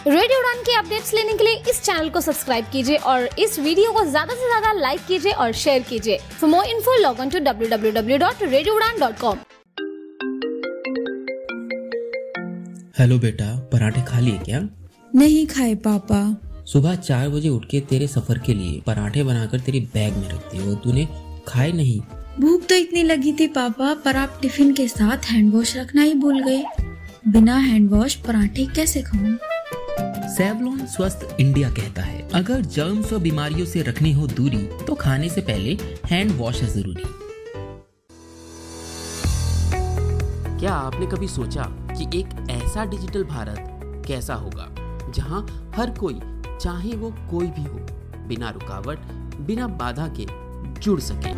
Radio उड़ान की updates लेने के लिए इस चैनल को सब्सक्राइब कीजिए और इस वीडियो को ज्यादा से ज्यादा लाइक कीजिए और शेयर कीजिए। For more info log on to www.radioudan.com। Hello बेटा, पराठे खा लिए क्या? नहीं खाए पापा। सुबह 4 बजे उठ के तेरे सफर के लिए पराठे बनाकर तेरी बैग में रखती हो, तूने खाए नहीं। भूख तो इतनी लगी थी पापा, पर आप टिफिन के साथ हैंड वॉश रखना ही भूल गए। बिना हैंड वॉश पराठे कैसे खाऊं? सेवलॉन स्वस्थ इंडिया कहता है, अगर जर्म्स और बीमारियों से रखनी हो दूरी तो खाने से पहले हैंड वॉश है जरूरी। क्या आपने कभी सोचा कि एक ऐसा डिजिटल भारत कैसा होगा जहां हर कोई, चाहे वो कोई भी हो, बिना रुकावट, बिना बाधा के जुड़ सके?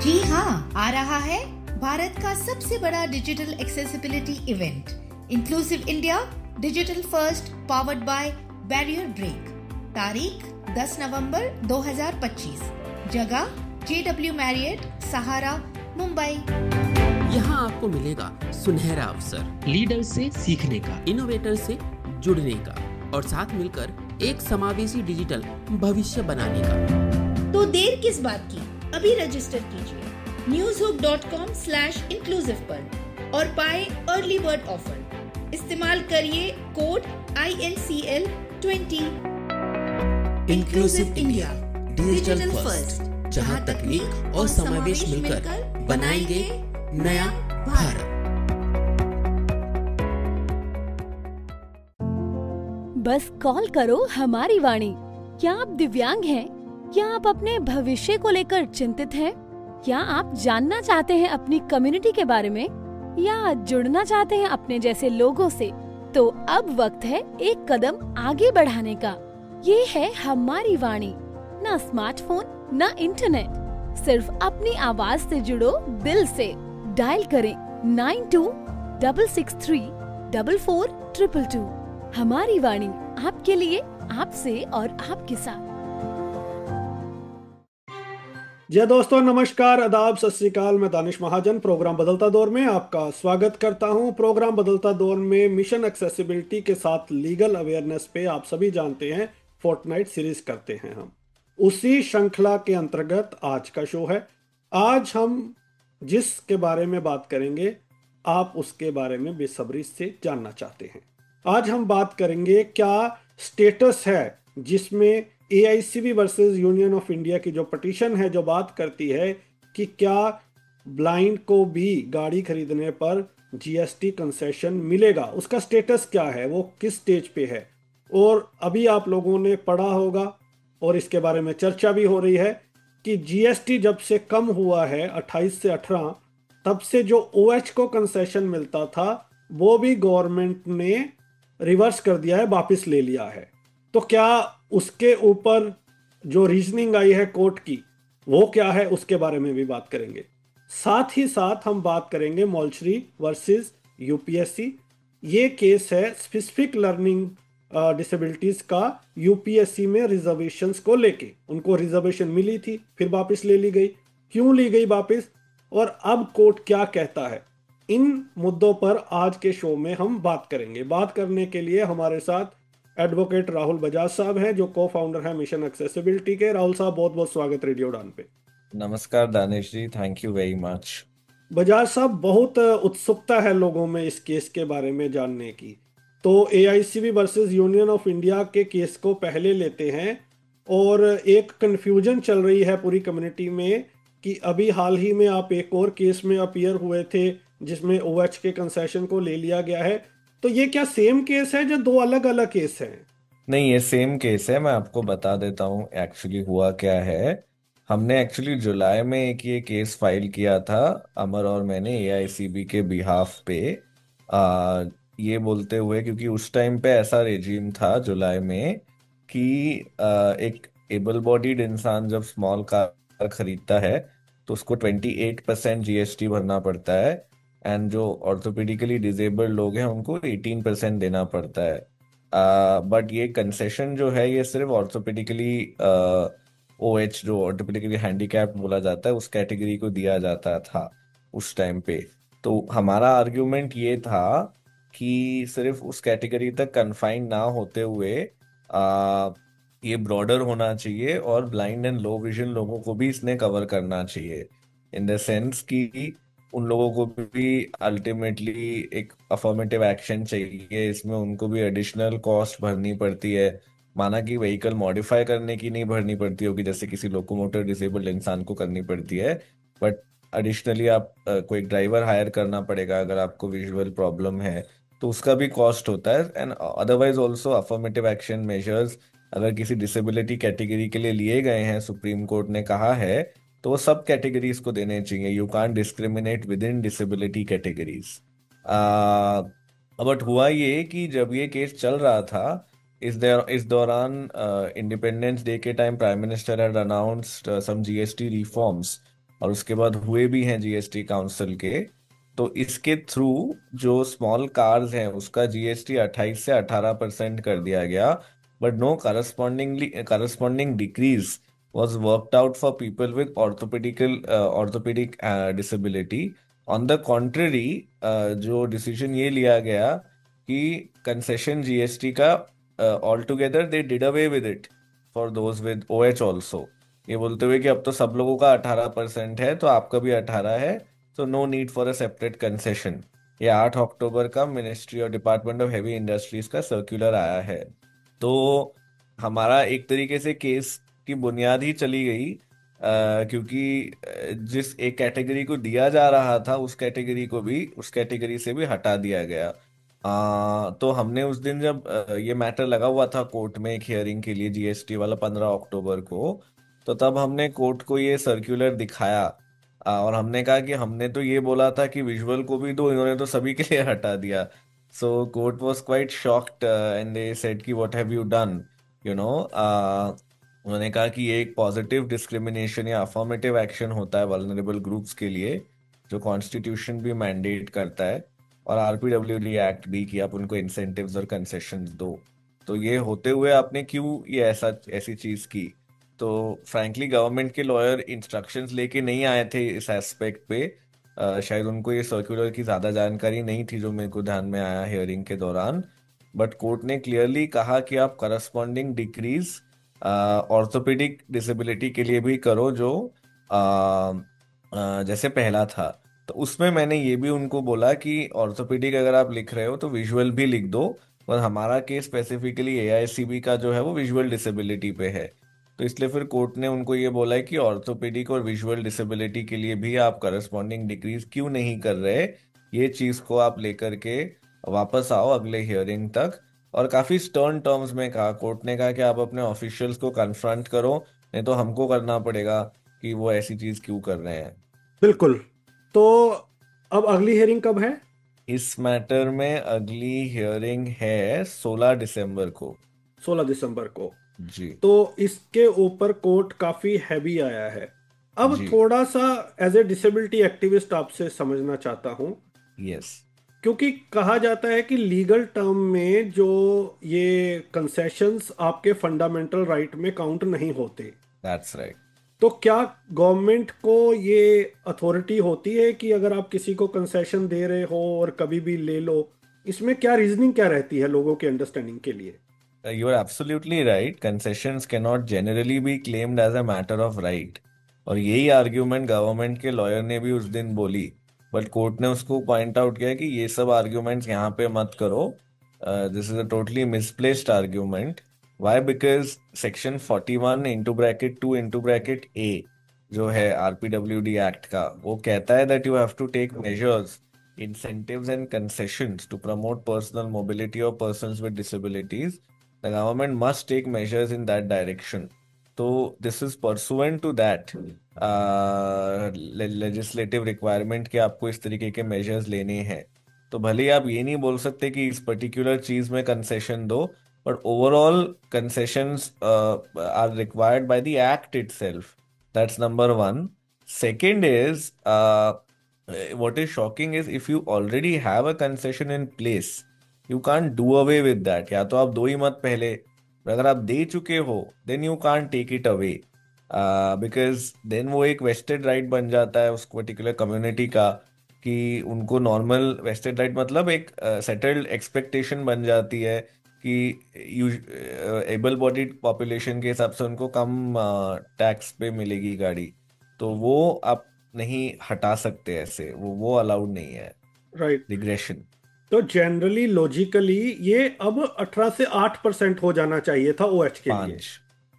जी हाँ, आ रहा है भारत का सबसे बड़ा digital accessibility event, inclusive India digital first powered by barrier break. तारीख 10 नवंबर 2025। जगह JW मैरियट, सहारा, मुंबई। यहाँ आपको मिलेगा सुनहरा अवसर, लीडर से सीखने का, इनोवेटर से जुड़ने का और साथ मिलकर एक समावेशी डिजिटल भविष्य बनाने का। तो देर किस बात की, अभी रजिस्टर कीजिए newshook.com/inclusive पर और पाए अर्ली बर्ड ऑफर। इस्तेमाल करिए code INCL20। Inclusive India digital first, जहां तकनीक और समावेश मिलकर बनाएंगे नया भारत। बस कॉल करो हमारी वाणी। क्या आप दिव्यांग हैं? क्या आप अपने भविष्य को लेकर चिंतित हैं? क्या आप जानना चाहते हैं अपनी कम्युनिटी के बारे में या जुड़ना चाहते हैं अपने जैसे लोगों से? तो अब वक्त है एक कदम आगे बढ़ाने का। ये है हमारी वाणी। ना स्मार्टफोन, ना इंटरनेट, सिर्फ अपनी आवाज से जुड़ो दिल से। डायल करें 9266344222। हमारी वाणी, आपके लिए, आपसे और आपके साथ। जय दोस्तों, नमस्कार, आदाब, सत श्री अकाल। मैं दानिश महाजन प्रोग्राम बदलता दौर में आपका स्वागत करता हूं। प्रोग्राम बदलता दौर में मिशन एक्सेसिबिलिटी के साथ लीगल अवेयरनेस पे आप सभी जानते हैं फोर्टनाइट सीरीज करते हैं हम। उसी श्रृंखला के अंतर्गत आज का शो है। आज हम जिसके बारे में बात करेंगे, आप उसके बारे में बेसब्री से जानना चाहते हैं। आज हम बात करेंगे क्या स्टेटस है जिसमें AICB versus union of India की जो पिटीशन है, जो बात करती है कि क्या ब्लाइंड को भी गाड़ी खरीदने पर GST कंसेशन मिलेगा, उसका स्टेटस क्या है, वो किस स्टेज पे है। और अभी आप लोगों ने पढ़ा होगा और इसके बारे में चर्चा भी हो रही है कि GST जब से कम हुआ है 28 से 18, तब से जो OH को कंसेशन मिलता था वो भी गवर्नमेंट ने रिवर्स कर दिया है, वापस ले लिया है। तो क्या उसके ऊपर जो रीजनिंग आई है कोर्ट की, वो क्या है, उसके बारे में भी बात करेंगे। साथ ही साथ हम बात करेंगे मॉल्शरी वर्सेस UPSC। ये केस है स्पेसिफिक लर्निंग डिसेबिलिटीज का UPSC में रिजर्वेशंस को लेके। उनको रिजर्वेशन मिली थी, फिर वापस ले ली गई। क्यों ली गई वापस, और अब कोर्ट क्या कहता है, इन मुद्दों पर आज के शो में हम बात करेंगे। बात करने के लिए हमारे साथ एडवोकेट राहुल बजाज साहब हैं, जो को फाउंडर है मिशन एक्सेसिबिलिटी के। राहुल साहब, बहुत बहुत स्वागत रेडियो उड़ान पे। नमस्कार Danish ji, thank you very much. Bajaj साहब, बहुत उत्सुकता है लोगों में इस केस के बारे में जानने की। तो AICB versus union of India के केस को पहले लेते हैं। और एक कंफ्यूजन चल रही है पूरी कम्युनिटी में कि अभी हाल ही में आप एक और केस में अपीयर हुए थे जिसमें OH के कंसेशन को ले लिया गया है। तो ये क्या सेम केस है, जो दो अलग अलग केस हैं? नहीं, ये सेम केस है। मैं आपको बता देता हूँ एक्चुअली हुआ क्या है। हमने एक्चुअली जुलाई में एक ये केस फाइल किया था, अमर और मैंने, AICB के बिहाफ पे। ये बोलते हुए, क्योंकि उस टाइम पे ऐसा रेजिम था जुलाई में कि एक एबल बॉडीड इंसान जब स्मॉल कार खरीदता है तो उसको 28% GST भरना पड़ता है, एंड जो ऑर्थोपेडिकली डिजेबल्ड लोग हैं उनको 18% देना पड़ता है। बट ये कंसेशन जो है ये सिर्फ ऑर्थोपेडिकली OH, जो ऑर्थोपेडिकली हैंडीकैप बोला जाता है, उस कैटेगरी को दिया जाता था उस टाइम पे। तो हमारा आर्ग्यूमेंट ये था कि सिर्फ उस कैटेगरी तक कन्फाइंड ना होते हुए आ, ये ब्रॉडर होना चाहिए और ब्लाइंड एंड लो विजन लोगों को भी इसने कवर करना चाहिए, इन द सेंस कि उन लोगों को भी अल्टीमेटली एक अफर्मेटिव एक्शन चाहिए, इसमें उनको भी एडिशनल कॉस्ट भरनी पड़ती है। माना कि व्हीकल मॉडिफाई करने की नहीं भरनी पड़ती होगी जैसे किसी लोकोमोटर डिसेबल्ड इंसान को करनी पड़ती है, बट एडिशनली आप कोई ड्राइवर हायर करना पड़ेगा अगर आपको विजुअल प्रॉब्लम है, तो उसका भी कॉस्ट होता है। And otherwise also affirmative action measures अगर किसी डिसेबिलिटी कैटेगरी के लिए लिए गए हैं, सुप्रीम कोर्ट ने कहा है, तो वो सब कैटेगरीज को देने चाहिए। You can't discriminate with in disability categories. But हुआ ये कि जब ये केस चल रहा था, इस दौरान इंडिपेंडेंस डे के time prime minister had announced some GST reforms, और उसके बाद हुए भी हैं जीएसटी काउंसिल के। तो इसके थ्रू जो स्मॉल कार्स हैं उसका जीएसटी 28 से 18% कर दिया गया, but no corresponding decrease was worked out for people with orthopedic disability. On the contrary, जो डिसीजन ये लिया गया कि कंसेशन जीएसटी का all together they did away with it for those with OH also, ये बोलते हुए कि अब तो सब लोगों का 18% है तो आपका भी 18 है, तो no need for a separate concession. ये 8 अक्टूबर का मिनिस्ट्री और डिपार्टमेंट ऑफ हैवी इंडस्ट्रीज का सर्कुलर आया है। तो हमारा एक तरीके से केस की बुनियाद ही चली गई, क्योंकि जिस एक कैटेगरी को दिया जा रहा था उस कैटेगरी को भी उस कैटेगरी से भी हटा दिया गया। तो हमने उस दिन जब ये मैटर लगा हुआ था कोर्ट में एक हियरिंग के लिए जीएसटी वाला 15 अक्टूबर को, तो तब हमने कोर्ट को ये सर्कुलर दिखाया, और हमने कहा कि हमने तो ये बोला था कि विजुअल को भी दो, इन्होंने तो सभी के लिए हटा दिया। So court was quite shocked and they said कि what have you done, you know. उन्होंने कहा कि ये एक पॉजिटिव डिस्क्रिमिनेशन या अफर्मेटिव एक्शन होता है वल्नरेबल ग्रुप्स के लिए, जो कॉन्स्टिट्यूशन भी मैंडेट करता है, और आरपीडब्ल्यूडी एक्ट भी, कि आप उनको इंसेंटिव्स और कंसेशंस दो। तो ये होते हुए आपने क्यों ये ऐसी चीज की? तो फ्रैंकली गवर्नमेंट के लॉयर इंस्ट्रक्शंस लेके नहीं आए थे इस एस्पेक्ट पे। शायद उनको ये सर्कुलर की ज्यादा जानकारी नहीं थी, जो मेरे को ध्यान में आया हियरिंग के दौरान। बट कोर्ट ने क्लियरली कहा कि आप करस्पॉन्डिंग डिक्रीज ऑर्थोपेडिक डिसेबिलिटी के लिए भी करो, जो जैसे पहला था। तो उसमें मैंने ये भी उनको बोला कि ऑर्थोपेडिक अगर आप लिख रहे हो तो विजुअल भी लिख दो, और हमारा केस स्पेसिफिकली एआईसीबी का जो है वो विजुअल डिसेबिलिटी पे है। तो इसलिए फिर कोर्ट ने उनको ये बोला है कि ऑर्थोपेडिक और विजुअल डिसेबिलिटी के लिए भी आप करस्पॉन्डिंग डिक्रीज क्यों नहीं कर रहे, ये चीज को आप लेकर के वापस आओ अगले हियरिंग तक। और काफी स्टर्न टर्म्स में कहा, कोर्ट ने कहा कि आप अपने ऑफिशियल्स को कन्फ्रंट करो, नहीं तो हमको करना पड़ेगा कि वो ऐसी चीज क्यों कर रहे हैं। बिल्कुल। तो अब अगली हियरिंग कब है? इस मैटर में अगली हियरिंग है 16 दिसंबर को। 16 दिसंबर को जी। तो इसके ऊपर कोर्ट काफी हैवी आया है। अब जी। थोड़ा सा एज ए डिसेबिलिटी एक्टिविस्ट आपसे समझना चाहता हूँ, यस। क्योंकि कहा जाता है कि लीगल टर्म में जो ये कंसेशंस आपके फंडामेंटल राइट में काउंट नहीं होते। That's right. तो क्या गवर्नमेंट को ये अथॉरिटी होती है कि अगर आप किसी को कंसेशन दे रहे हो और कभी भी ले लो, इसमें क्या रीजनिंग क्या रहती है लोगों के अंडरस्टैंडिंग के लिए? You are absolutely right. Concessions cannot generally be claimed as a matter of right. और यही आर्ग्यूमेंट गवर्नमेंट के लॉयर ने भी उस दिन बोली, बट कोर्ट ने उसको पॉइंट आउट किया कि ये सब आर्ग्यूमेंट्स यहाँ पे मत करो, this is a totally misplaced argument. Why? Because section 41 into bracket 2 into bracket A जो है आरपीडब्ल्यूडी एक्ट का, वो कहता है that you have to take measures, incentives and concessions to promote personal mobility of persons with disabilities. The government must take measures in that direction. So this is pursuant to that legislative requirement कि आपको इस तरीके के measures लेने हैं। तो भले आप ये नहीं बोल सकते कि इस particular चीज में concession दो, but overall concessions are required by the act itself. That's number one. Second is what is shocking is if you already have a concession in place, you can't do away with that. या तो आप दो ही मत पहले, अगर आप दे चुके हो then you can't take it away, because then वो एक vested right बन जाता है उस पर्टिकुलर कम्युनिटी का कि उनको नॉर्मल वेस्टेड राइट मतलब एक सेटल्ड एक्सपेक्टेशन बन जाती है कि एबल बॉडीड पॉपुलेशन के हिसाब से उनको कम टैक्स पे मिलेगी गाड़ी। तो वो आप नहीं हटा सकते ऐसे, वो अलाउड नहीं है, राइट। रिग्रेशन। तो जनरली लॉजिकली ये अब 18 से 8% हो जाना चाहिए था ओएच के लिए।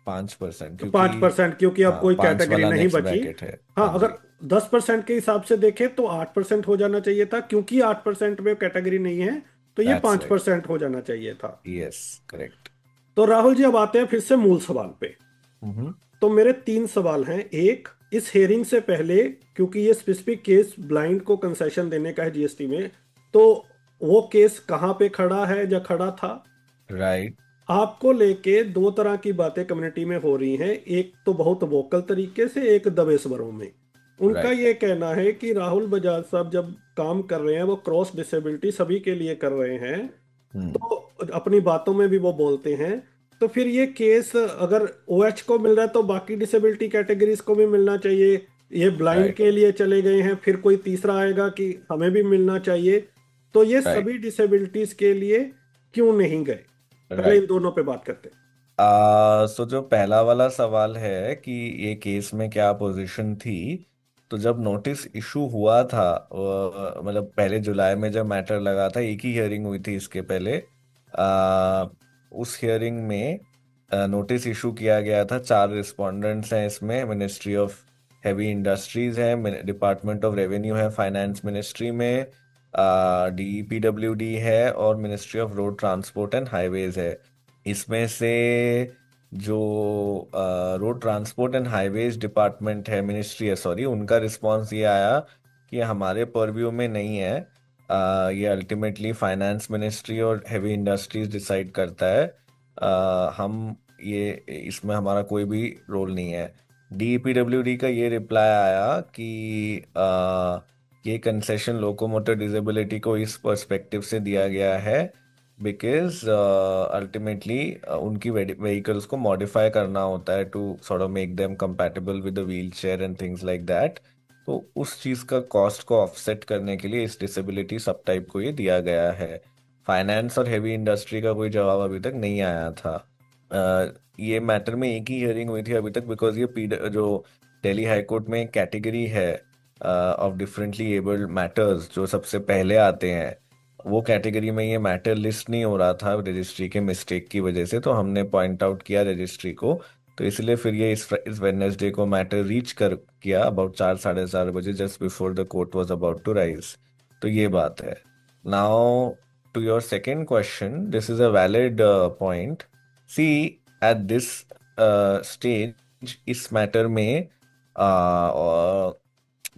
5% क्योंकि 5%, क्योंकि अब हाँ, कोई 5 कैटेगरी वाला नहीं नेक्स्ट बची। ब्रैकेट है। हाँ, हाँ अगर जी। 10% के हिसाब से देखें तो 8% हो जाना चाहिए था, क्योंकि 8% में कैटेगरी नहीं है तो ये दैट्स पांच राइट। परसेंट हो जाना चाहिए था। Yes, correct. तो राहुल जी, अब आते हैं फिर से मूल सवाल पे। हम्म। तो मेरे 3 सवाल हैं। एक, इस हेयरिंग से पहले, क्योंकि ये स्पेसिफिक केस ब्लाइंड को कंसेशन देने का है जीएसटी में, तो वो केस कहाँ पे खड़ा है या खड़ा था? राइट। आपको लेके दो तरह की बातें कम्युनिटी में हो रही हैं। एक तो बहुत वोकल तरीके से, एक दबे स्वरों में। उनका राइट। ये कहना है कि राहुल बजाज साहब जब काम कर रहे हैं वो क्रॉस डिसेबिलिटी सभी के लिए कर रहे हैं, हम्म। तो अपनी बातों में भी वो बोलते हैं। तो फिर ये केस अगर ओएच को मिल रहा है तो बाकी डिसेबिलिटी कैटेगरीज को भी मिलना चाहिए। ये ब्लाइंड राइट। के लिए चले गए हैं, फिर कोई तीसरा आएगा कि हमें भी मिलना चाहिए। तो ये राइट। सभी डिसेबिलिटीज के लिए क्यों नहीं गए? पहले इन राइट। दोनों पे बात करते हैं। सो जो पहला वाला सवाल है कि ये केस में क्या पोजीशन थी, तो जब नोटिस इशू हुआ था, मतलब पहले जुलाई में जब मैटर लगा था, एक ही हियरिंग हुई थी इसके पहले। उस हियरिंग में नोटिस इशू किया गया था। 4 रिस्पोंडेंट्स हैं इसमें। मिनिस्ट्री ऑफ हैवी इंडस्ट्रीज है, डिपार्टमेंट ऑफ रेवेन्यू है फाइनेंस मिनिस्ट्री में, DPWD है, और ministry of road transport and highways है। इसमें से जो road transport and highways department है, मिनिस्ट्री है सॉरी, उनका रिस्पांस ये आया कि हमारे परव्यू में नहीं है। ये अल्टीमेटली फाइनेंस मिनिस्ट्री और हैवी इंडस्ट्रीज डिसाइड करता है। हम ये इसमें हमारा कोई भी रोल नहीं है। DPWD का ये रिप्लाई आया कि ये कंसेशन लोकोमोटर डिसेबिलिटी को इस पर्सपेक्टिव से दिया गया है बिकॉज अल्टीमेटली उनकी व्हीकल्स को मॉडिफाई करना होता है to sort of make them compatible with the wheelchair and things like that. तो उस चीज का कॉस्ट को ऑफसेट करने के लिए इस डिसेबिलिटी सब टाइप को ये दिया गया है। फाइनेंस और हेवी इंडस्ट्री का कोई जवाब अभी तक नहीं आया था। ये मैटर में एक ही हियरिंग हुई थी अभी तक बिकॉज ये जो दिल्ली हाई कोर्ट में कैटेगरी है ऑफ डिफरेंटली एबल्ड मैटर्स जो सबसे पहले आते हैं, वो कैटेगरी में ये मैटर लिस्ट नहीं हो रहा था रजिस्ट्री के मिस्टेक की वजह से। तो हमने पॉइंट आउट किया रजिस्ट्री को, तो इसलिए फिर ये इस वेडनेसडे को मैटर रीच कर किया अबाउट 4 साढ़े 4 बजे, just before the court was about to rise. तो ये बात है। Now to your second question, this is a valid point. See, at this stage इस मैटर में,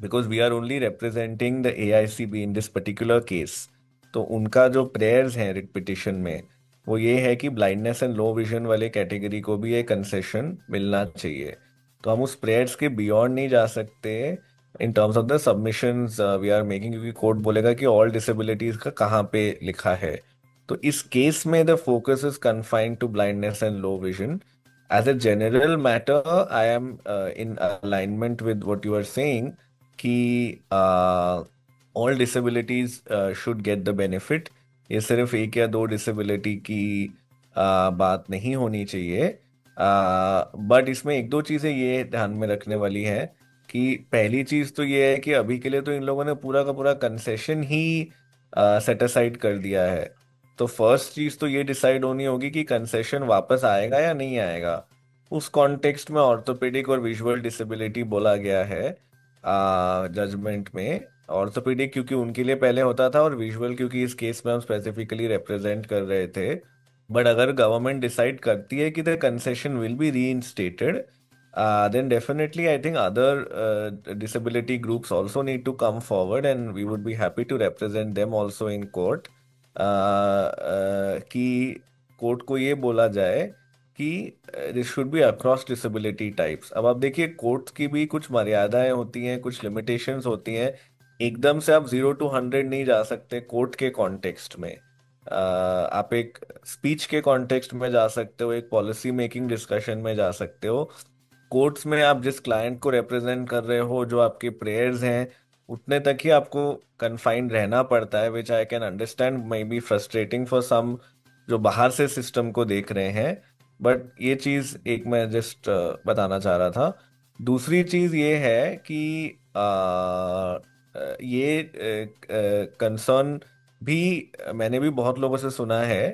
because we are only representing the AICB in this particular case, तो उनका जो prayers हैं रिट पिटिशन में वो ये है कि ब्लाइंडनेस एंड लो विजन वाले कैटेगरी को भी ये कंसेशन मिलना चाहिए। तो हम उस प्रेयर्स के बियॉन्ड नहीं जा सकते in terms of the submissions we are making, क्योंकि कोर्ट बोलेगा कि ऑल डिसेबिलिटीज का कहाँ पे लिखा है। तो इस केस में the focus is confined to blindness and low vision. As a general matter I am in alignment with what you are saying कि all disabilities should get the benefit. ये सिर्फ एक या दो डिसेबिलिटी की बात नहीं होनी चाहिए। बट इसमें एक दो चीजें ये ध्यान में रखने वाली है कि पहली चीज तो ये है कि अभी के लिए तो इन लोगों ने पूरा का पूरा कंसेशन ही सेट असाइड कर दिया है। तो फर्स्ट चीज तो ये डिसाइड होनी होगी कि कंसेशन वापस आएगा या नहीं आएगा। उस कॉन्टेक्स्ट में ऑर्थोपेडिक और विजुअल डिसेबिलिटी बोला गया है जजमेंट में। ऑर्थोपेडिक क्योंकि उनके लिए पहले होता था, और विजुअल क्योंकि इस केस में हम स्पेसिफिकली रिप्रेजेंट कर रहे थे। बट अगर गवर्नमेंट डिसाइड करती है कि the concession will be reinstated, then definitely I think other disability groups also need to come forward and we would be happy to represent them also in court। कि court को ये बोला जाए कि this should be across disability types. अब आप देखिए court की भी कुछ मर्यादाएं होती हैं, कुछ लिमिटेशंस होती हैं। एकदम से आप 0 to 100 नहीं जा सकते कोर्ट के कॉन्टेक्स्ट में। आप एक स्पीच के कॉन्टेक्स्ट में जा सकते हो, एक पॉलिसी मेकिंग डिस्कशन में जा सकते हो। कोर्ट्स में आप जिस क्लाइंट को रिप्रेजेंट कर रहे हो, जो आपके प्रेयर्स हैं, उतने तक ही आपको कन्फाइंड रहना पड़ता है, which I can understand may be frustrating for some जो बाहर से सिस्टम को देख रहे हैं। बट ये चीज एक मैं जस्ट बताना चाह रहा था। दूसरी चीज ये है कि ये कंसर्न भी मैंने भी बहुत लोगों से सुना है।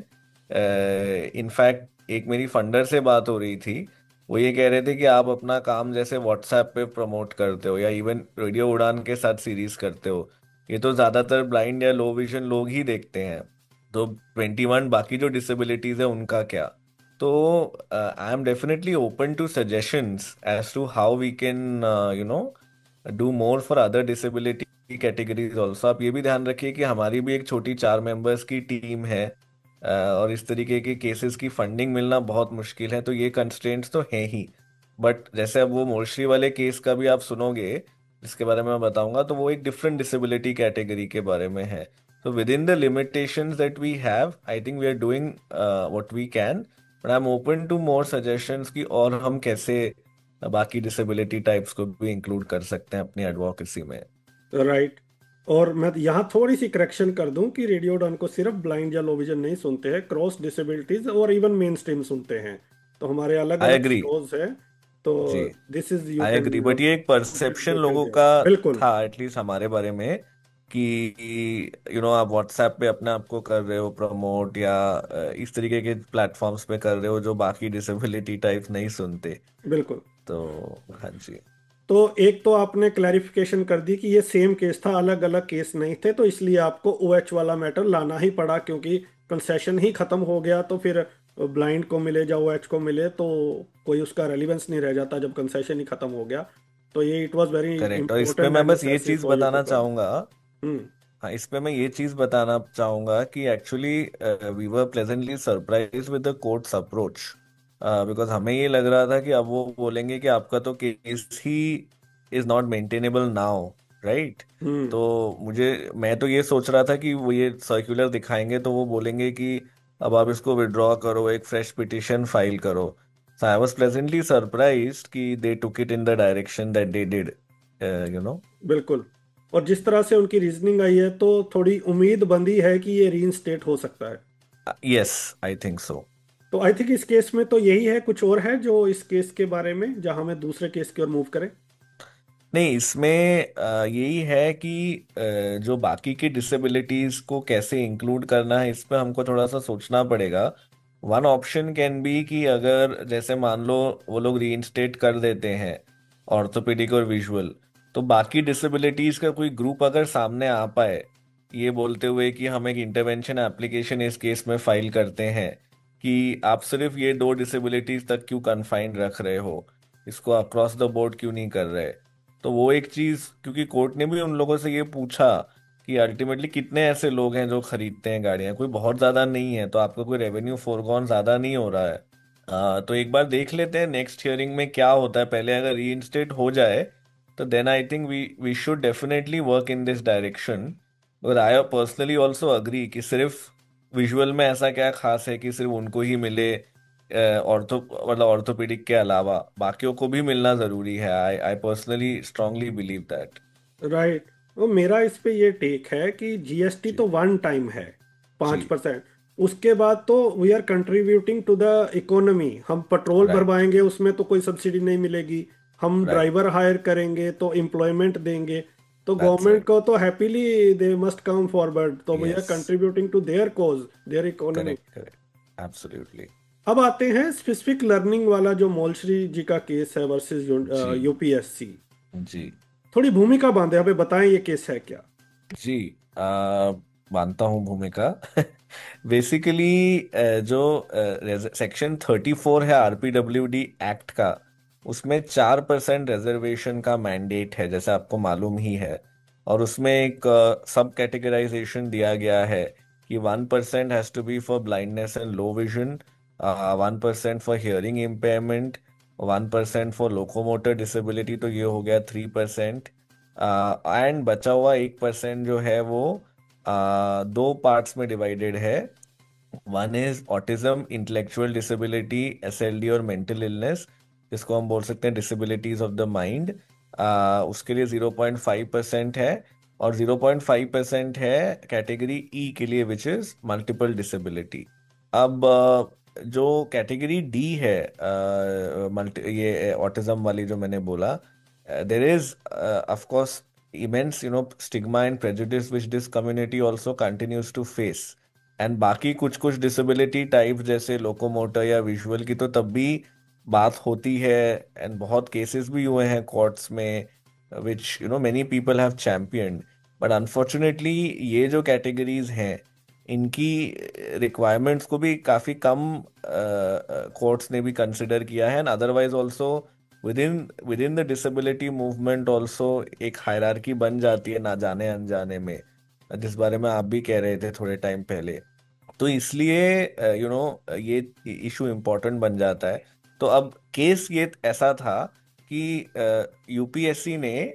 इनफैक्ट एक मेरी फंडर से बात हो रही थी, वो ये कह रहे थे कि आप अपना काम जैसे व्हाट्सएप पे प्रमोट करते हो या इवन रेडियो उड़ान के साथ सीरीज करते हो, ये तो ज्यादातर ब्लाइंड या लो विजन लोग ही देखते हैं, तो 21 बाकी जो डिसेबिलिटीज है उनका क्या? तो I am definitely open to suggestions as to how we can you know do more for other disability categories also. आप ये भी ध्यान रखिए कि हमारी भी एक छोटी 4 मेंबर्स की टीम है, और इस तरीके के केसेस की फंडिंग मिलना बहुत मुश्किल है, तो ये कंस्ट्रेंट्स तो हैं ही। बट जैसे अब वो मोर्शी वाले केस का भी आप सुनोगे, जिसके बारे में मैं बताऊंगा, तो वो एक डिफरेंट डिसेबिलिटी कैटेगरी के बारे में है। तो within the limitations that we have, I think we are doing what we can, but I am open to more suggestions कि और हम कैसे बाकी डिसेबिलिटी टाइप्स को भी इंक्लूड कर सकते हैं अपनी एडवोकेसी में। राइट। और मैं यहाँ थोड़ी सी करेक्शन कर दूं कि रेडियो डॉन को सिर्फ ब्लाइंड या लो विजन नहीं सुनते हैं, क्रॉस डिसेबिलिटीज और इवन मेन स्ट्रीम सुनते हैं। तो हमारे अलग आई अलग एग्री शोज हैं। तो जी, this is you I can agree, but ये एक परसेप्शन लोगों का बिल्कुल। था एटलीस्ट हमारे बारे में कि आप व्हाट्सएप पे अपने आप को कर रहे हो प्रमोट या इस तरीके के प्लेटफॉर्म्स पे कर रहे हो जो बाकी डिसेबिलिटी टाइप नहीं सुनते। बिल्कुल। तो हाँ जी। तो एक तो आपने क्लैरिफिकेशन कर दी कि ये सेम केस था, अलग अलग केस नहीं थे, तो इसलिए आपको ओएच वाला मैटर लाना ही पड़ा, क्योंकि कंसेशन ही खत्म हो गया। तो फिर ब्लाइंड को मिले या ओएच को मिले तो कोई उसका रेलिवेंस नहीं रह जाता जब कंसेशन ही खत्म हो गया। तो ये इट वाज वेरी करेक्ट। और इस पे इंपॉर्टेंट मैं एंड बस ये नेसेसरी चीज फॉर यू टू बताना कम। चाहूंगा। हम्म। हाँ, इस पे मैं ये चीज बताना चाहूंगा कि actually we were pleasantly surprise with the court's approach, because हमें ये लग रहा था कि अब वो बोलेंगे कि आपका तो केस ही is not maintainable now, right? Hmm. तो मैं तो ये सोच रहा था कि वो ये सर्कुलर दिखाएंगे तो वो बोलेंगे कि अब आप इसको विड्रॉ करो, एक फ्रेश पिटिशन फाइल करो। So I was pleasantly surprised कि they took it in the direction that they did, you know. बिल्कुल। और जिस तरह से उनकी रीजनिंग आई है तो थोड़ी उम्मीद बंधी है कि ये रीइंस्टेट हो सकता है। Yes, I think so. तो आई थिंक इस केस में तो यही है, कुछ और है जो इस केस के बारे में जहां हमें दूसरे केस की ओर मूव करें? नहीं, इसमें यही है कि जो बाकी की डिसेबिलिटीज को कैसे इंक्लूड करना है, इस पे हमको थोड़ा सा सोचना पड़ेगा। वन ऑप्शन कैन बी कि अगर जैसे मान लो वो लोग रीइंस्टेट कर देते हैं ऑर्थोपेडिक और विजुअल, तो बाकी डिसेबिलिटीज का कोई ग्रुप अगर सामने आ पाए ये बोलते हुए कि हम एक इंटरवेंशन एप्लीकेशन इस केस में फाइल करते हैं कि आप सिर्फ ये 2 डिसेबिलिटीज तक क्यों कन्फाइंड रख रहे हो, इसको अक्रॉस द बोर्ड क्यों नहीं कर रहे। तो वो एक चीज, क्योंकि कोर्ट ने भी उन लोगों से ये पूछा कि अल्टीमेटली कितने ऐसे लोग हैं जो खरीदते हैं गाड़ियां, कोई बहुत ज्यादा नहीं है, तो आपका कोई रेवेन्यू फोरगॉन ज्यादा नहीं हो रहा है। तो एक बार देख लेते हैं नेक्स्ट हियरिंग में क्या होता है। पहले अगर रीइंस्टेट हो जाए तो then I think we should definitely work in this direction. और आई पर्सनली ऑल्सो अग्री कि सिर्फ विजुअल में ऐसा क्या खास है कि सिर्फ उनको ही मिले, ऑर्थोपेडिक के अलावा बाकियों को भी मिलना जरूरी है। I I personally strongly believe that. Right. तो मेरा इस पे ये टेक है कि जीएसटी जी तो वन टाइम है, पाँच जी। परसेंट उसके बाद तो we are contributing to the economy. हम पेट्रोल राइट भरवाएंगे उसमें तो कोई सब्सिडी नहीं मिलेगी, हम राइट, ड्राइवर हायर करेंगे तो एम्प्लॉयमेंट देंगे, तो दैट्स गवर्नमेंट राइट। को तो happily they must come forward. तो we are yes, contributing to their cause, their economy. Correct correct, absolutely. अब आते हैं स्पेसिफिक लर्निंग वाला जो मोलश्री जी का केस है वर्सेस जी यूपीएससी। जी थोड़ी भूमिका बांधे, हमें बताएं ये केस है क्या? जी, मानता हूँ भूमिका। बेसिकली जो सेक्शन 34 है आरपीडब्ल्यूडी एक्ट का, उसमें 4% रिजर्वेशन का मैंडेट है, जैसे आपको मालूम ही है। और उसमें एक सब कैटेगराइजेशन दिया गया है कि 1% has to be for blindness and low vision, 1% for hearing impairment, 1% for locomotor disability, तो ये हो गया 3%। एंड बचा हुआ 1% जो है वो 2 पार्ट्स में डिवाइडेड है। One is autism, intellectual disability, SLD और मेंटल इलनेस, जिसको हम बोल सकते हैं डिसेबिलिटीज ऑफ द माइंड। उसके लिए 0.5% है, और 0.5% है कैटेगरी ई के लिए, विच इज मल्टीपल डिसेबिलिटी। अब जो कैटेगरी डी है, मल्टी ये ऑटिज्म वाली जो मैंने बोला, there is of course immense stigma and prejudice which this community also continues to face। And बाकी कुछ कुछ डिसेबिलिटी टाइप जैसे लोकोमोटर या विजुअल की तो तब भी बात होती है, एंड बहुत केसेस भी हुए हैं कोर्ट्स में, विच many people have champion. But unfortunately ये जो कैटेगरीज हैं, इनकी रिक्वायरमेंट्स को भी काफी कम कोर्ट्स ने भी कंसिडर किया है। And otherwise also with in the disability movement also एक हायरार्की बन जाती है ना जाने अनजाने में, जिस बारे में आप भी कह रहे थे थोड़े टाइम पहले। तो इसलिए ये इशू इम्पोर्टेंट बन जाता है। तो अब केस ये ऐसा था कि यूपीएससी ने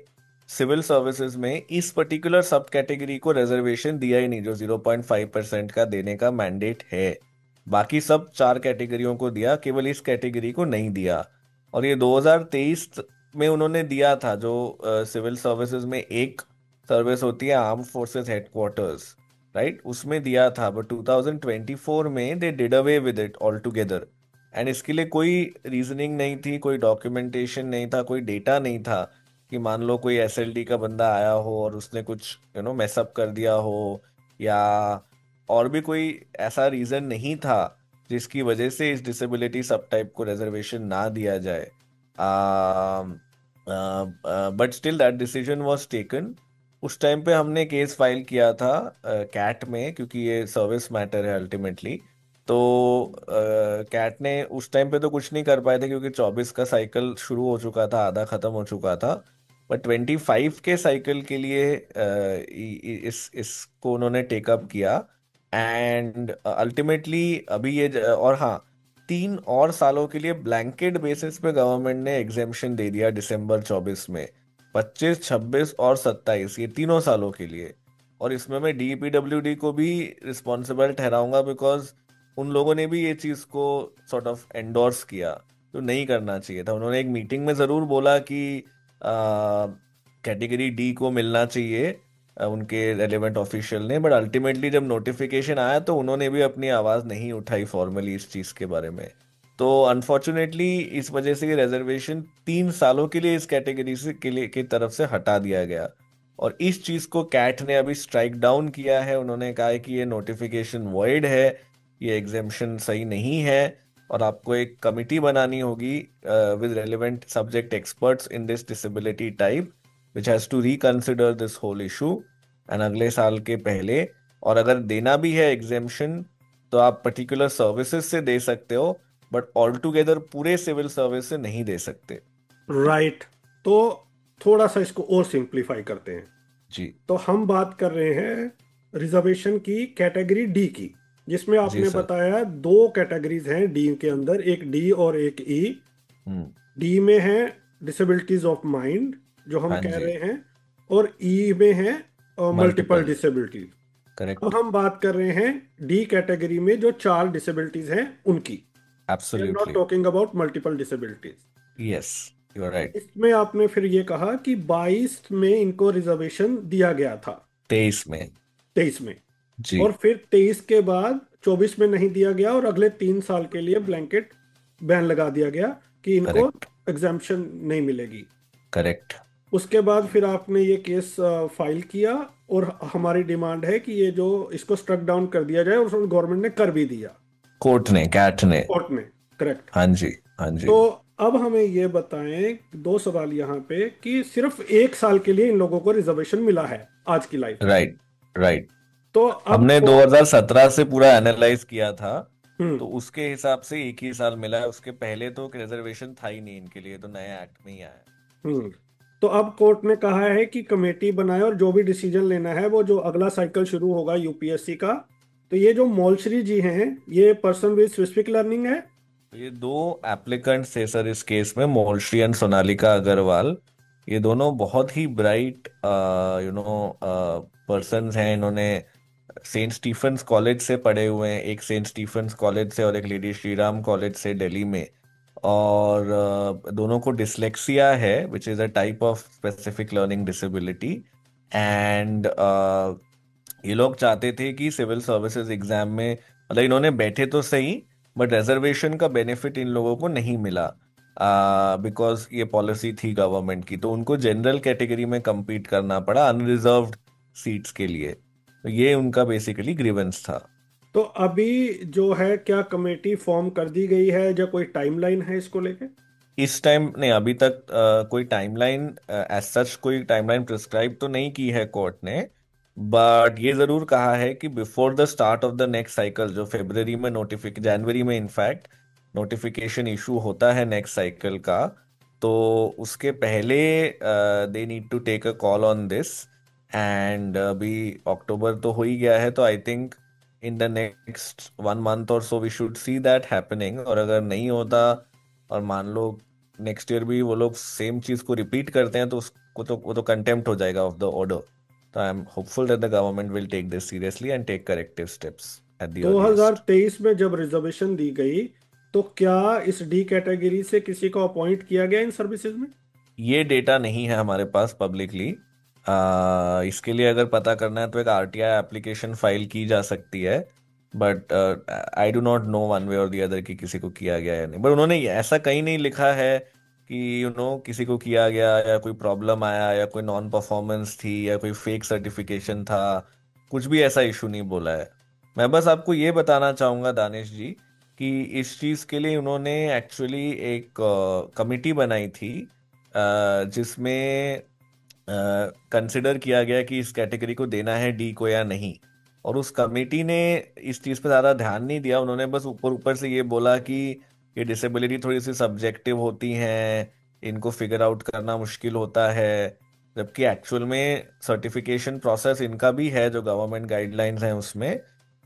सिविल सर्विसेज में इस पर्टिकुलर सब कैटेगरी को रिजर्वेशन दिया ही नहीं, जो 0.5% का देने का मैंडेट है। बाकी सब 4 कैटेगरियों को दिया, केवल इस कैटेगरी को नहीं दिया। और ये 2023 में उन्होंने दिया था, जो सिविल सर्विसेज में एक सर्विस होती है आर्म फोर्सेस हेडक्वार्टर्स, राइट, उसमें दिया था। बट 2024 में they did away with it all together. And इसके लिए कोई रीजनिंग नहीं थी, कोई डॉक्यूमेंटेशन नहीं था, कोई डेटा नहीं था कि मान लो कोई एसएलडी का बंदा आया हो और उसने कुछ मैसअप कर दिया हो, या और भी कोई ऐसा रीजन नहीं था जिसकी वजह से इस डिसेबिलिटी सब टाइप को रिजर्वेशन ना दिया जाए। But still that decision was taken. उस टाइम पे हमने केस फाइल किया था कैट में, क्योंकि ये सर्विस मैटर है अल्टीमेटली। तो कैट ने उस टाइम पे तो कुछ नहीं कर पाए थे, क्योंकि 24 का साइकिल शुरू हो चुका था, आधा खत्म हो चुका था। बट 25 के साइकिल के लिए इसको उन्होंने टेकअप किया। एंड अल्टीमेटली अभी और हाँ, 3 और सालों के लिए ब्लैंकेट बेसिस पे गवर्नमेंट ने एग्जेम्पशन दे दिया दिसंबर 24 में। 25, 26 और 27, ये तीनों सालों के लिए। और इसमें मैं डीपीडब्ल्यूडी को भी रिस्पॉन्सिबल ठहराऊंगा, बिकॉज उन लोगों ने भी ये चीज को सॉर्ट ऑफ एंडोर्स किया, तो नहीं करना चाहिए था। उन्होंने एक मीटिंग में जरूर बोला कि कैटेगरी डी को मिलना चाहिए उनके रेलेवेंट ऑफिशियल ने, बट अल्टीमेटली जब नोटिफिकेशन आया तो उन्होंने भी अपनी आवाज नहीं उठाई फॉर्मली इस चीज के बारे में। तो अनफॉर्चुनेटली इस वजह से ये रिजर्वेशन 3 सालों के लिए इस कैटेगरी से के लिए की तरफ से हटा दिया गया। और इस चीज को कैट ने अभी स्ट्राइक डाउन किया है। उन्होंने कहा है कि ये नोटिफिकेशन वॉइड है, ये एग्जेम्पशन सही नहीं है, और आपको एक कमिटी बनानी होगी with relevant subject experts in this disability type, which has to reconsider this whole issue and अगले साल के पहले। और अगर देना भी है एग्जेम्पशन तो आप पर्टिकुलर सर्विसेज से दे सकते हो, बट ऑल टुगेदर पूरे सिविल सर्विस से नहीं दे सकते। राइट। तो थोड़ा सा इसको और सिंप्लीफाई करते हैं जी। तो हम बात कर रहे हैं रिजर्वेशन की कैटेगरी डी की, जिसमें आपने बताया 2 कैटेगरीज हैं डी के अंदर, एक डी और एक ई। डी में है डिसेबिलिटीज ऑफ माइंड जो हम कह रहे हैं, और ई में है मल्टीपल डिसेबिलिटीज। करेक्ट। अब हम बात कर रहे हैं डी कैटेगरी में जो 4 डिसेबिलिटीज हैं उनकी। Absolutely not talking about multiple disabilities. Yes, you are right. इसमें आपने फिर ये कहा कि 22 में इनको रिजर्वेशन दिया गया था, 23 में जी। और फिर 23 के बाद 24 में नहीं दिया गया, और अगले 3 साल के लिए ब्लैंकेट बैन लगा दिया गया कि इनको एग्जेम्पशन नहीं मिलेगी। करेक्ट। उसके बाद फिर आपने ये केस फाइल किया, और हमारी डिमांड है कि ये जो इसको स्ट्रक डाउन कर दिया जाए, और गवर्नमेंट ने कर भी दिया, कोर्ट ने। करेक्ट। हाँ जी, हाँ जी। तो अब हमें ये बताएं 2 सवाल यहाँ पे कि सिर्फ 1 साल के लिए इन लोगों को रिजर्वेशन मिला है आज की लाइफ। राइट। तो हमने 2017 से पूरा एनालाइज किया था, तो उसके हिसाब से 1 ही साल मिला है। उसके पहले तो रिजर्वेशन था ही नहीं इनके लिए, तो नया एक्ट में ही आया। तो अब कोर्ट ने कहा है कि कमेटी बनाए, और जो भी डिसीजन लेना है वो जो अगला साइकिल शुरू होगा यूपीएससी का। तो ये जो मोलश्री जी हैं, ये पर्सन विद स्पेसिफिक लर्निंग है। ये 2 एप्लीकेंट्स थे सर इस केस में, मोलश्री एंड सोनालिका अग्रवाल। ये दोनों बहुत ही ब्राइट पर्सन्स हैं। इन्होंने सेंट स्टीफेंस कॉलेज से पढ़े हुए हैं, एक सेंट स्टीफेंस कॉलेज से और एक लेडी श्रीराम कॉलेज से दिल्ली में। और दोनों को डिसलेक्सिया है, which is a type of specific learning disability. And ये लोग चाहते थे कि सिविल सर्विसेज एग्जाम में, मतलब इन्होंने बैठे तो सही, बट रिजर्वेशन का बेनिफिट इन लोगों को नहीं मिला बिकॉज ये पॉलिसी थी गवर्नमेंट की, तो उनको जनरल कैटेगरी में compete करना पड़ा अनरिजर्व्ड सीट्स के लिए। तो ये उनका बेसिकली ग्रीवेंस था। तो अभी जो है क्या कमेटी फॉर्म कर दी गई है या कोई टाइमलाइन है इसको लेके? इस टाइम नहीं, अभी तक कोई टाइमलाइन एज सच कोई टाइमलाइन प्रिस्क्राइब तो नहीं की है कोर्ट ने, बट ये जरूर कहा है कि before the start of the next cycle, जो फरवरी में जनवरी में इनफैक्ट नोटिफिकेशन इशू होता है नेक्स्ट साइकिल का, तो उसके पहले they need to take a call on this. And अभी अक्टूबर तो हो ही गया है, तो I think in the next 1 month or so we should see that happening. और अगर नहीं होता और मान लो नेक्स्ट ईयर भी वो लोग सेम चीज को रिपीट करते हैं, तो उसको तो वो तो कंटेम्प्ट हो जाएगा ऑफ द ऑर्डर। तो I am hopeful that the government will take this seriously and take corrective steps at the earliest. 2023 में जब रिजर्वेशन दी गई तो क्या इस डी कैटेगरी से किसी को अपॉइंट किया गया इन सर्विसेज में? ये डेटा नहीं है हमारे पास पब्लिकली। इसके लिए अगर पता करना है तो एक आरटीआई एप्लीकेशन फाइल की जा सकती है, but I do not know one way और दी अदर कि किसी को किया गया या नहीं। बट उन्होंने ऐसा कहीं नहीं लिखा है कि किसी को किया गया या कोई प्रॉब्लम आया या कोई नॉन परफॉर्मेंस थी या कोई फेक सर्टिफिकेशन था, कुछ भी ऐसा इशू नहीं बोला है। मैं बस आपको ये बताना चाहूंगा दानिश जी कि इस चीज के लिए उन्होंने एक्चुअली एक कमिटी बनाई थी जिसमें कंसिडर किया गया कि इस कैटेगरी को देना है डी को या नहीं। और उस कमेटी ने इस चीज पे ज्यादा ध्यान नहीं दिया, उन्होंने बस ऊपर ऊपर से ये बोला कि ये डिसेबिलिटी थोड़ी सी सब्जेक्टिव होती हैं, इनको फिगर आउट करना मुश्किल होता है। जबकि एक्चुअल में सर्टिफिकेशन प्रोसेस इनका भी है जो गवर्नमेंट गाइडलाइंस हैं उसमें,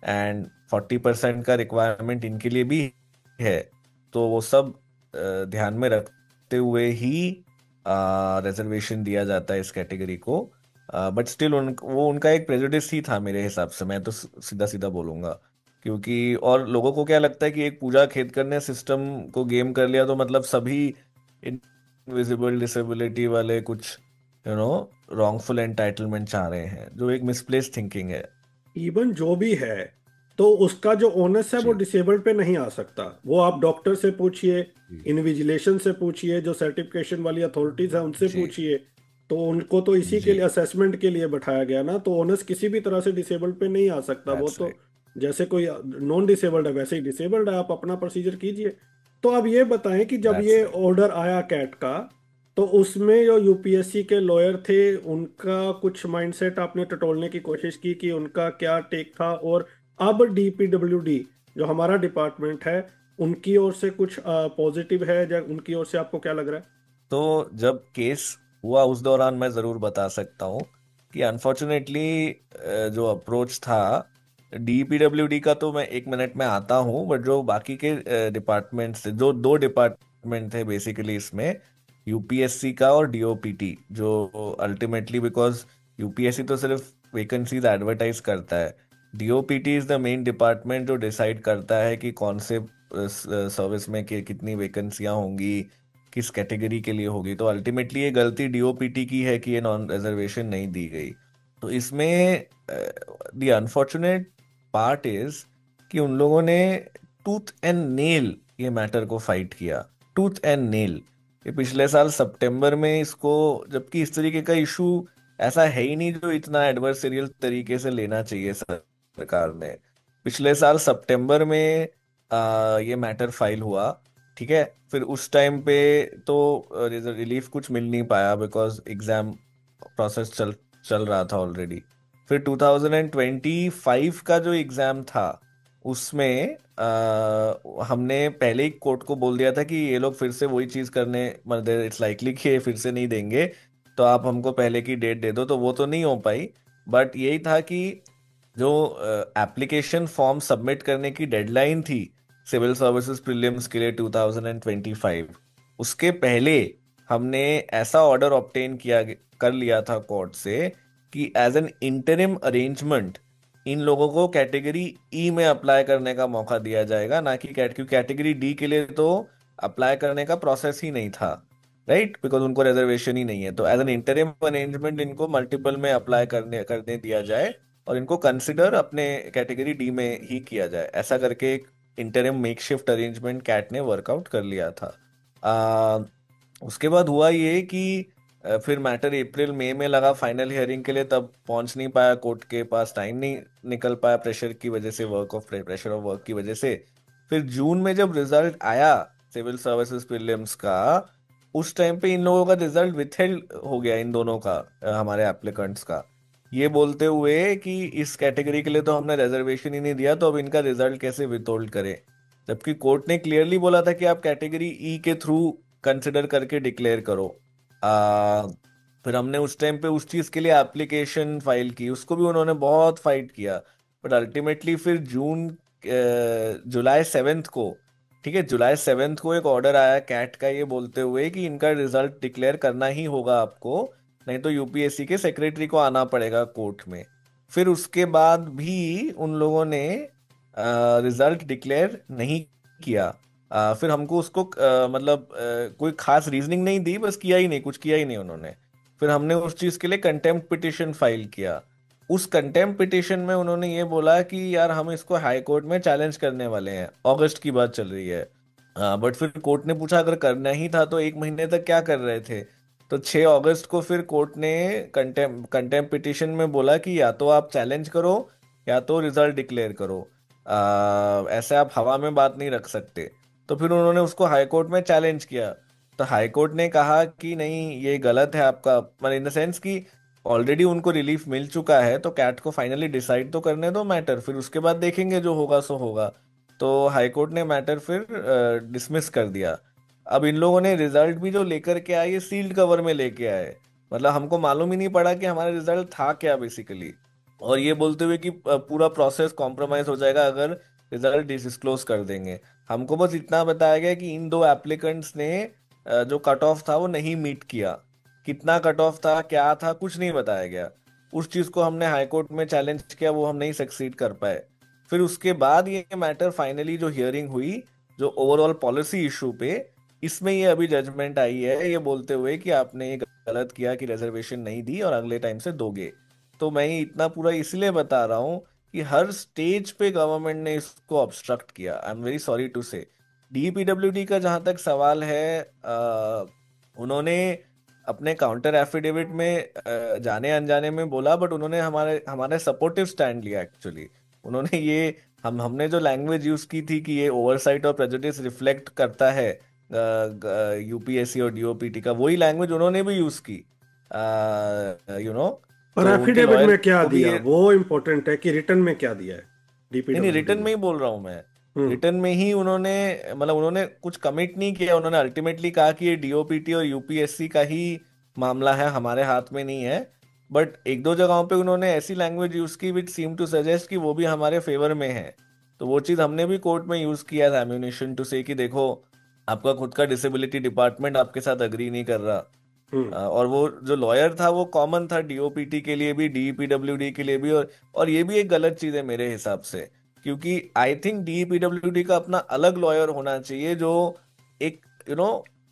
एंड 40% का रिक्वायरमेंट इनके लिए भी है। तो वो सब ध्यान में रखते हुए ही रिजर्वेशन दिया जाता है इस कैटेगरी को। बट स्टिल वो उनका एक प्रेजुडिस ही था मेरे हिसाब से, मैं तो सीधा सीधा बोलूंगा। क्योंकि और लोगों को क्या लगता है कि एक पूजा खेतकर ने सिस्टम को गेम कर लिया तो मतलब सभी इनविजिबल डिसेबिलिटी वाले कुछ रॉन्गफुल एंटाइटलमेंट चाह रहे हैं, जो एक मिसप्लेस थिंकिंग है। इवन जो भी है तो उसका जो ओनस है वो जी डिसेबल्ड पे नहीं आ सकता। वो आप डॉक्टर से पूछिए, जी इन्विजिलेशन से पूछिए, जो सर्टिफिकेशन वाली अथॉरिटीज है उनसे जी पूछिए। तो उनको तो इसी के जी लिए असेसमेंट के लिए बैठाया गया ना, तो ओनस किसी भी तरह से डिसेबल्ड पे नहीं आ सकता। वो दैट्स तो राइट। जैसे कोई नॉन डिसेबल्ड है वैसे ही डिसेबल्ड है, आप अपना प्रोसीजर कीजिए। तो अब ये बताएं कि जब दैट्स ये राइट। ऑर्डर आया कैट का, तो उसमें जो यूपीएससी के लॉयर थे उनका कुछ माइंडसेट आपने टटोलने की कोशिश की कि उनका क्या टेक था? और अब डीपीडब्ल्यूडी जो हमारा डिपार्टमेंट है, उनकी ओर से कुछ पॉजिटिव है या उनकी ओर से आपको क्या लग रहा है? तो जब केस हुआ उस दौरान मैं जरूर बता सकता हूँ कि अनफॉर्चुनेटली जो अप्रोच था डीपीडब्ल्यूडी का, तो मैं 1 मिनट में आता हूँ, बट जो बाकी के डिपार्टमेंट से, जो 2 डिपार्टमेंट थे बेसिकली इसमें, यूपीएससी का और डीओपीटी, जो अल्टीमेटली बिकॉज यूपीएससी तो सिर्फ वैकेंसीज एडवर्टाइज करता है, DOPT is the main department जो डिसाइड करता है कि कौन से सर्विस में कितनी वैकेंसियां होंगी, किस कैटेगरी के लिए होगी। तो अल्टीमेटली ये गलती डीओपीटी की है कि ये नॉन रिजर्वेशन नहीं दी गई। तो इसमें द अनफॉर्चुनेट पार्ट इज कि उन लोगों ने टूथ एंड नेल ये मैटर को फाइट किया, टूथ एंड नेल। ये पिछले साल सितंबर में इसको, जबकि इस तरीके का इशू ऐसा है ही नहीं जो इतना एडवर्सरियल तरीके से लेना चाहिए सरकार ने। पिछले साल सितंबर में ये मैटर फाइल हुआ, ठीक है। फिर उस टाइम पे तो रिलीफ कुछ मिल नहीं पाया बिकॉज एग्जाम प्रोसेस चल चल रहा था ऑलरेडी। फिर 2025 का जो एग्जाम था उसमें हमने पहले ही कोर्ट को बोल दिया था कि ये लोग फिर से वही चीज करने, मतलब इट्स लाइकली कि ये फिर से नहीं देंगे, तो आप हमको पहले की डेट दे दो। तो वो तो नहीं हो पाई, बट यही था कि जो एप्लीकेशन फॉर्म सबमिट करने की डेडलाइन थी सिविल सर्विसेज प्रीलिम्स के लिए 2025, उसके पहले हमने ऐसा ऑर्डर ऑब्टेन कर लिया था कोर्ट से कि एज एन इंटरिम अरेंजमेंट इन लोगों को कैटेगरी ई में अप्लाई करने का मौका दिया जाएगा, ना कि क्योंकि कैटेगरी डी के लिए तो अप्लाई करने का प्रोसेस ही नहीं था, राइट, बिकॉज उनको रिजर्वेशन ही नहीं है। तो एज एन इंटरिम अरेंजमेंट इनको मल्टीपल में अप्लाई करने दिया जाए और इनको कंसिडर अपने कैटेगरी डी में ही किया जाए, ऐसा करके एक इंटरिम मेकशिफ्ट अरेंजमेंट कैट ने वर्कआउट कर लिया था। उसके बाद हुआ ये कि फिर मैटर अप्रैल मई में लगा फाइनल हियरिंग के लिए, तब पहुंच नहीं पाया, कोर्ट के पास टाइम नहीं निकल पाया प्रेशर की वजह से, प्रेशर ऑफ वर्क की वजह से। फिर जून में जब रिजल्ट आया सिविल सर्विसेज प्रीलिम्स का, उस टाइम पे इन लोगों का रिजल्ट विथहेल्ड हो गया, इन दोनों का, हमारे एप्लीकेंट्स का, ये बोलते हुए कि इस कैटेगरी के लिए तो हमने रिजर्वेशन ही नहीं दिया, तो अब इनका रिजल्ट कैसे विथहोल्ड करें। जबकि कोर्ट ने क्लियरली बोला था कि आप कैटेगरी ई के थ्रू कंसिडर करके डिक्लेयर करो। आ, फिर हमने उस टाइम पे उस चीज के लिए एप्लीकेशन फाइल की, उसको भी उन्होंने बहुत फाइट किया, बट अल्टीमेटली फिर जुलाई 7 को, ठीक है, जुलाई 7 को एक ऑर्डर आया कैट का ये बोलते हुए कि इनका रिजल्ट डिक्लेयर करना ही होगा आपको, नहीं तो यूपीएससी के सेक्रेटरी को आना पड़ेगा कोर्ट में। फिर उसके बाद भी उन लोगों ने रिजल्ट डिक्लेयर नहीं किया। फिर हमको उसको मतलब कोई खास रीजनिंग नहीं दी, बस किया ही नहीं, कुछ किया ही नहीं उन्होंने। फिर हमने उस चीज के लिए कंटेम्प्ट पिटिशन फाइल किया। उस कंटेम्प्ट पिटिशन में उन्होंने ये बोला कि यार हम इसको हाई कोर्ट में चैलेंज करने वाले हैं, अगस्त की बात चल रही है। बट फिर कोर्ट ने पूछा अगर करना ही था तो एक महीने तक क्या कर रहे थे। तो 6 अगस्त को फिर कोर्ट ने कंटेम्प्ट पिटिशन में बोला कि या तो आप चैलेंज करो या तो रिजल्ट डिक्लेयर करो, ऐसे आप हवा में बात नहीं रख सकते। तो फिर उन्होंने उसको हाई कोर्ट में चैलेंज किया। तो हाई कोर्ट ने कहा कि नहीं ये गलत है आपका, मतलब इन द सेंस कि ऑलरेडी उनको रिलीफ मिल चुका है, तो कैट को फाइनली डिसाइड तो करने दो मैटर, फिर उसके बाद देखेंगे जो होगा सो होगा। तो हाई कोर्ट ने मैटर फिर डिसमिस कर दिया। अब इन लोगों ने रिजल्ट भी जो लेकर के आए, ये सील्ड कवर में लेके आए, मतलब हमको मालूम ही नहीं पड़ा कि हमारा रिजल्ट था क्या बेसिकली। और ये बोलते हुए कि पूरा प्रोसेस कॉम्प्रोमाइज हो जाएगा अगर रिजल्ट डिस्क्लोज कर देंगे। हमको बस इतना बताया गया कि इन दो एप्लीकेंट्स ने जो कट ऑफ था वो नहीं मीट किया। कितना कट ऑफ था, क्या था, कुछ नहीं बताया गया। उस चीज को हमने हाई कोर्ट में चैलेंज किया, वो हम नहीं सक्सीड कर पाए। फिर उसके बाद ये मैटर फाइनली जो हियरिंग हुई, जो ओवरऑल पॉलिसी इशू पे, इसमें ये अभी जजमेंट आई है ये बोलते हुए कि आपने ये गलत किया कि रिजर्वेशन नहीं दी और अगले टाइम से दोगे। तो मैं ये इतना पूरा इसलिए बता रहा हूँ कि हर स्टेज पे गवर्नमेंट ने इसको ऑब्स्ट्रक्ट किया। I am very sorry to say. DPWD का जहां तक सवाल है, उन्होंने अपने काउंटर एफिडेविट में जाने अनजाने में बोला, बट उन्होंने हमारे हमारे सपोर्टिव स्टैंड लिया एक्चुअली। उन्होंने ये हमने जो लैंग्वेज यूज की थी कि ये ओवरसाइट और प्रेजुडिस रिफ्लेक्ट करता है यूपीएससी और डीओपीटी का, वही लैंग्वेज उन्होंने भी यूज की, यू नो। और तो उनके एफिडेविट लॉयर में क्या को भी दिया ये, वो इम्पोर्टेंट है कि रिटर्न में क्या दिया है नहीं डीपीडब्ल्यूडी रिटर्न में ने। ही बोल रहा हूँ मैं। हम्म। रिटर्न में ही उन्होंने, मतलब उन्होंने कुछ कमिट नहीं किया, उन्होंने अल्टीमेटली कहा कि ये डीओपीटी और यूपीएससी का ही मामला है, हमारे हाथ में नहीं है। बट एक दो जगहों पे उन्होंने ऐसी लैंग्वेज यूज की विच सीम टू सजेस्ट कि वो भी हमारे फेवर में है। तो वो चीज हमने भी कोर्ट में यूज किया था एम्यूनिशन टू से कि देखो आपका खुद का डिसेबिलिटी डिपार्टमेंट आपके साथ अग्री नहीं कर रहा। हम्म। और वो जो लॉयर था वो कॉमन था डीओपीटी के लिए भी, डीपीडब्ल्यूडी के लिए भी। और ये भी एक गलत चीज है मेरे हिसाब से, क्योंकि आई थिंक डीपीडब्ल्यूडी का अपना अलग लॉयर होना चाहिए जो एक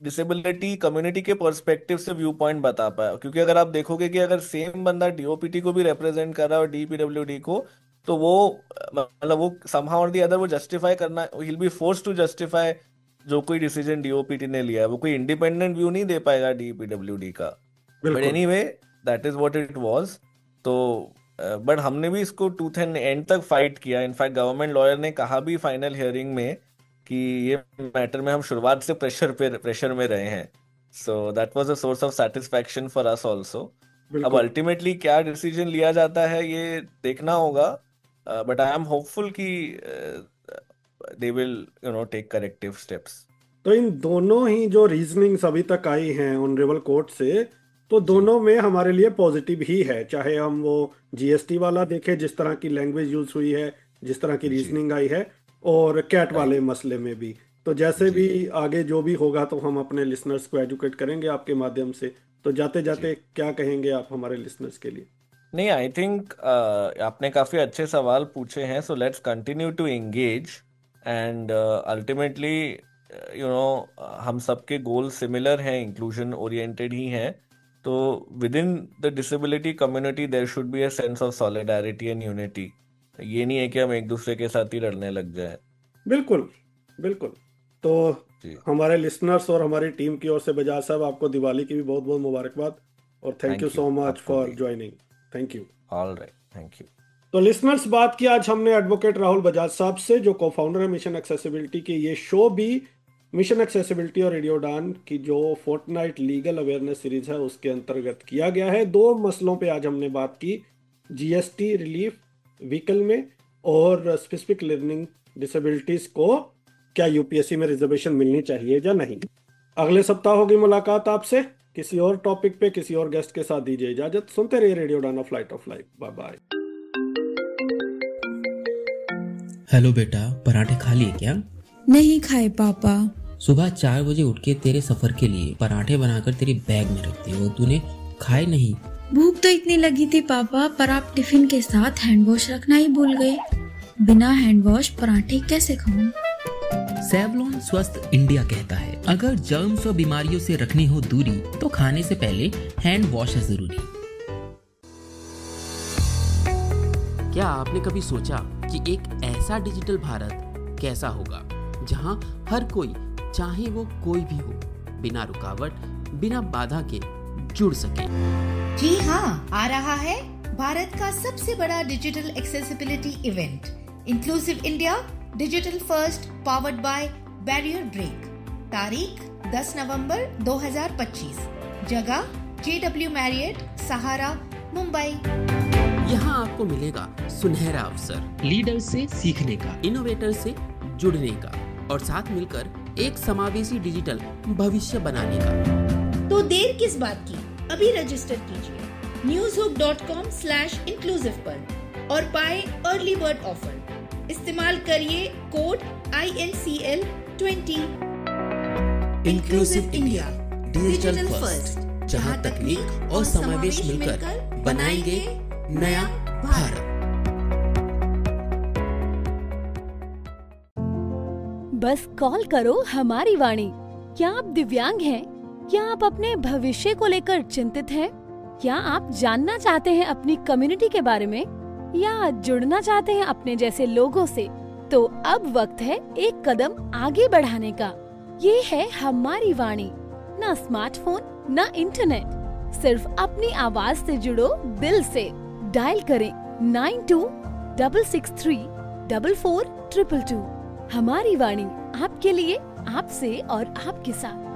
डिसेबिलिटी कम्युनिटी के पर्सपेक्टिव से व्यू पॉइंट बता पाए। क्योंकि अगर आप देखोगे कि अगर सेम बंदा डीओपीटी को भी रिप्रेजेंट कर रहा है और डीपीडब्ल्यूडी को, तो वो मतलब वो समहाउ और दी अदर वो जस्टिफाई करना, he will be force to justify जो कोई डिसीजन डीओपीटी ने लिया है। वो कोई इंडिपेंडेंट व्यू नहीं दे पाएगा डीपीडब्ल्यूडी का। बट बिल्कुल। Anyway, that is what it was. तो बट हमने भी इसको टूथ एंड एंड तक फाइट किया। इनफैक्ट गवर्नमेंट लॉयर ने कहा भी फाइनल हियरिंग में कि ये मैटर में हम शुरुआत से प्रेशर में रहे हैं। So that was a source of satisfaction for us also. अब बिल्कुल। अल्टीमेटली क्या डिसीजन लिया जाता है ये देखना होगा, बट आई एम होपफुल कि they will take corrective steps. तो इन दोनों ही जो रीजनिंग्स अभी तक आई हैं ऑनरेबल कोर्ट से, तो जी दोनों में हमारे लिए पॉजिटिव ही है। चाहे हम वो जीएसटी वाला देखें, जिस तरह की लैंग्वेज यूज हुई है, जिस तरह की जी रीजनिंग आई है, और कैट वाले राइट मसले में भी। तो जैसे जी भी आगे जो भी होगा तो हम अपने लिसनर्स को एजुकेट करेंगे आपके माध्यम से। तो जाते जी। जाते क्या कहेंगे आप हमारे लिसनर्स के लिए? नहीं, आई थिंक आपने काफी अच्छे सवाल पूछे हैं, so let's continue to engage. And ultimately हम सबके गोल सिमिलर हैं, इंक्लूजन ओरिएंटेड ही हैं, तो within the disability community there should be a sense of solidarity and unity. ये नहीं है कि हम एक दूसरे के साथ ही लड़ने लग जाए। बिल्कुल बिल्कुल। तो जी, हमारे लिसनर्स और हमारी टीम की ओर से बजाज साहब आपको दिवाली की भी बहुत बहुत मुबारकबाद, और thank you thank you so much आपको फॉर भी। Joining. Thank you. All right, thank you. तो लिसनर्स, बात की आज हमने एडवोकेट राहुल बजाज साहब से, जो को फाउंडर है मिशन एक्सेसिबिलिटी की। ये शो भी मिशन एक्सेसिबिलिटी और रेडियो डान की जो फोर्टनाइट लीगल अवेयरनेस सीरीज है उसके अंतर्गत किया गया है। दो मसलों पे आज हमने बात की, जीएसटी रिलीफ व्हीकल में और स्पेसिफिक लर्निंग डिसेबिलिटीज को क्या यूपीएससी में रिजर्वेशन मिलनी चाहिए या नहीं। अगले सप्ताह होगी मुलाकात आपसे किसी और टॉपिक पे किसी और गेस्ट के साथ। दीजिए इजाजत, सुनते रहिए radio Dana flight of life. Bye bye. Hello बेटा, पराठे खा लिए क्या? नहीं खाए पापा। सुबह 4 बजे उठ के तेरे सफर के लिए पराठे बनाकर तेरे बैग में रखते हो, तूने खाए नहीं। भूख तो इतनी लगी थी पापा, पर आप टिफिन के साथ हैंड वॉश रखना ही भूल गए। बिना हैंड वॉश पराठे कैसे खाऊं? सेवलॉन स्वस्थ इंडिया कहता है, अगर जर्म्स और बीमारियों से रखनी हो दूरी तो खाने से पहले हैंड वॉश है जरूरी। क्या आपने कभी सोचा कि एक ऐसा डिजिटल भारत कैसा होगा जहां हर कोई, चाहे वो कोई भी हो, बिना रुकावट बिना बाधा के जुड़ सके? जी हाँ, आ रहा है भारत का सबसे बड़ा digital accessibility event, inclusive India digital first powered by barrier break. तारीख 10 नवंबर 2025। जगह JW मैरियट, सहारा, मुंबई। यहाँ आपको मिलेगा सुनहरा अवसर, लीडर से सीखने का, इनोवेटर से जुड़ने का और साथ मिलकर एक समावेशी डिजिटल भविष्य बनाने का। तो देर किस बात की, अभी रजिस्टर कीजिए newshook.com/inclusive पर और पाए अर्ली बर्ड ऑफर। इस्तेमाल करिए code INCL20। Inclusive India digital first, जहां तकनीक और समावेश मिलकर बनाएंगे नया भारत। बस कॉल करो हमारी वाणी। क्या आप दिव्यांग हैं? क्या आप अपने भविष्य को लेकर चिंतित हैं? क्या आप जानना चाहते हैं अपनी कम्युनिटी के बारे में, या जुड़ना चाहते हैं अपने जैसे लोगों से? तो अब वक्त है एक कदम आगे बढ़ाने का। ये है हमारी वाणी। ना स्मार्टफोन, ना इंटरनेट, सिर्फ अपनी आवाज से जुड़ो दिल से। डायल करें 9266344222। हमारी वाणी, आपके लिए, आपसे और आपके साथ।